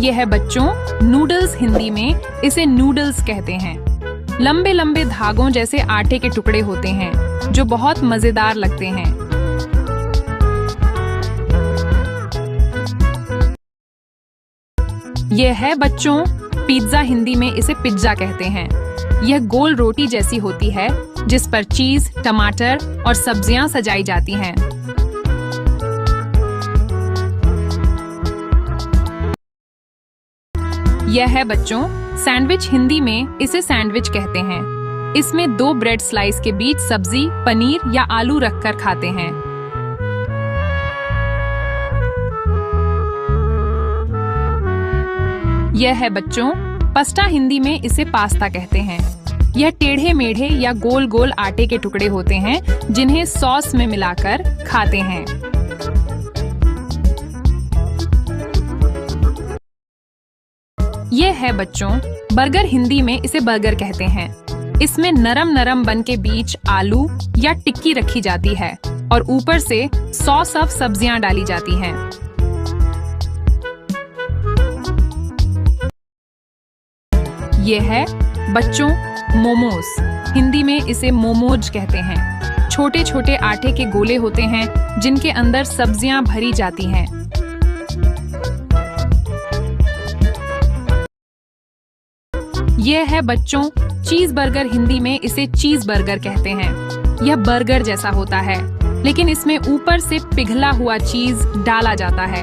ये है बच्चों नूडल्स, हिंदी में इसे नूडल्स कहते हैं। लंबे लंबे धागों जैसे आटे के टुकड़े होते हैं जो बहुत मजेदार लगते हैं। यह है बच्चों पिज्जा, हिंदी में इसे पिज्जा कहते हैं। यह गोल रोटी जैसी होती है जिस पर चीज, टमाटर और सब्जियां सजाई जाती हैं। यह है बच्चों सैंडविच, हिंदी में इसे सैंडविच कहते हैं। इसमें 2 ब्रेड स्लाइस के बीच सब्जी, पनीर या आलू रखकर खाते हैं। यह है बच्चों पास्ता, हिंदी में इसे पास्ता कहते हैं। यह टेढ़े मेढ़े या गोल गोल आटे के टुकड़े होते हैं जिन्हें सॉस में मिलाकर खाते हैं। यह है बच्चों बर्गर, हिंदी में इसे बर्गर कहते हैं। इसमें नरम नरम बन के बीच आलू या टिक्की रखी जाती है और ऊपर से सॉस ऑफ सब्जियां डाली जाती हैं। यह है बच्चों मोमोज, हिंदी में इसे मोमोज कहते हैं। छोटे छोटे आटे के गोले होते हैं जिनके अंदर सब्जियां भरी जाती हैं। यह है बच्चों चीज बर्गर, हिंदी में इसे चीज बर्गर कहते हैं। यह बर्गर जैसा होता है लेकिन इसमें ऊपर से पिघला हुआ चीज डाला जाता है।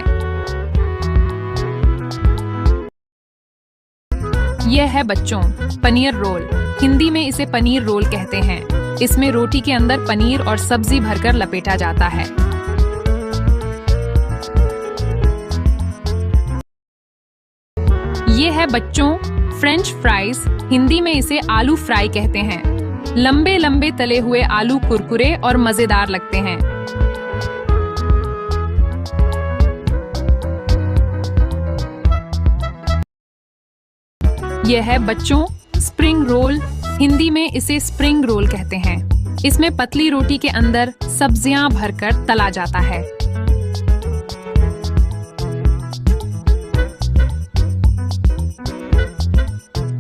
यह है बच्चों पनीर रोल, हिंदी में इसे पनीर रोल कहते हैं। इसमें रोटी के अंदर पनीर और सब्जी भरकर लपेटा जाता है। यह है बच्चों फ्रेंच फ्राइज, हिंदी में इसे आलू फ्राई कहते हैं। लंबे लंबे तले हुए आलू कुरकुरे और मजेदार लगते हैं। यह है बच्चों स्प्रिंग रोल, हिंदी में इसे स्प्रिंग रोल कहते हैं। इसमें पतली रोटी के अंदर सब्जियां भरकर तला जाता है।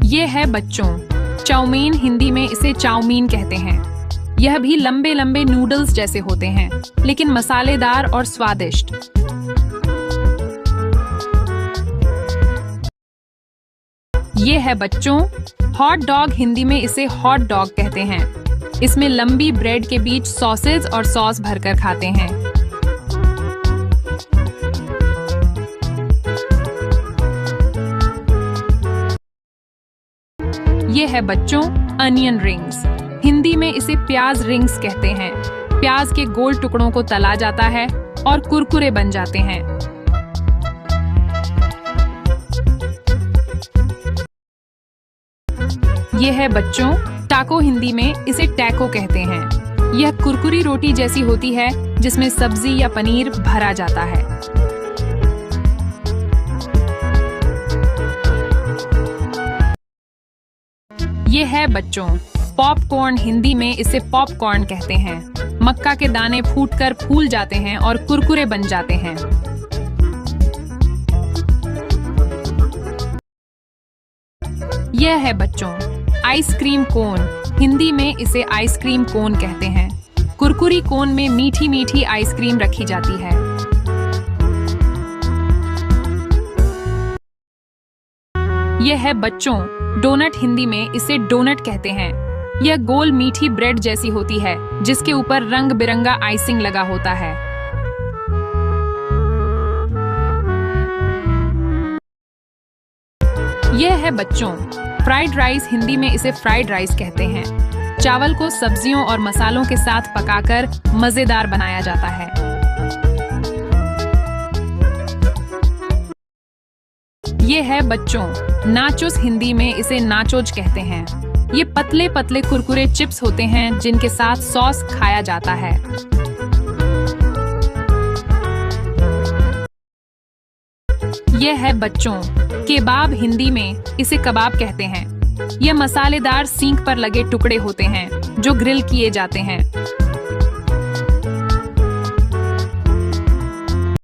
यह है बच्चों चाउमीन, हिंदी में इसे चाउमीन कहते हैं। यह भी लंबे लंबे नूडल्स जैसे होते हैं लेकिन मसालेदार और स्वादिष्ट। यह है बच्चों हॉट डॉग, हिंदी में इसे हॉट डॉग कहते हैं। इसमें लंबी ब्रेड के बीच सॉसेज और सॉस भरकर खाते हैं। यह है बच्चों अनियन रिंग्स, हिंदी में इसे प्याज रिंग्स कहते हैं। प्याज के गोल टुकड़ों को तला जाता है और कुरकुरे बन जाते हैं। यह है बच्चों टाको, हिंदी में इसे टैको कहते हैं। यह कुरकुरी रोटी जैसी होती है जिसमें सब्जी या पनीर भरा जाता है। यह है बच्चों पॉपकॉर्न, हिंदी में इसे पॉपकॉर्न कहते हैं। मक्का के दाने फूटकर फूल जाते हैं और कुरकुरे बन जाते हैं। यह है बच्चों आइसक्रीम कोन, हिंदी में इसे आइसक्रीम कोन कहते हैं। कुरकुरी कोन में मीठी मीठी आइसक्रीम रखी जाती है। यह है बच्चों डोनट, हिंदी में इसे डोनट कहते हैं। यह गोल मीठी ब्रेड जैसी होती है जिसके ऊपर रंग बिरंगा आइसिंग लगा होता है। यह है बच्चों फ्राइड राइस, हिंदी में इसे फ्राइड राइस कहते हैं। चावल को सब्जियों और मसालों के साथ पकाकर मजेदार बनाया जाता है। यह है बच्चों नाचोस, हिंदी में इसे नाचोज कहते हैं। ये पतले पतले कुरकुरे चिप्स होते हैं जिनके साथ सॉस खाया जाता है। यह है बच्चों केबाब, हिंदी में इसे कबाब कहते हैं। यह मसालेदार सींग पर लगे टुकड़े होते हैं जो ग्रिल किए जाते हैं।